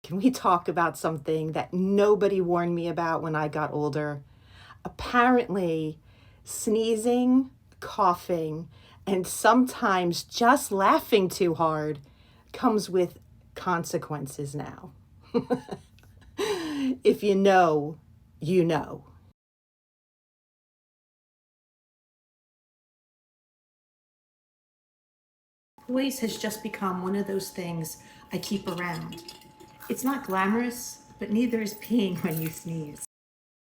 Can we talk about something that nobody warned me about when I got older? Apparently, sneezing, coughing, and sometimes just laughing too hard comes with consequences now. If you know, you know. Voice has just become one of those things I keep around. It's not glamorous, but neither is peeing when you sneeze.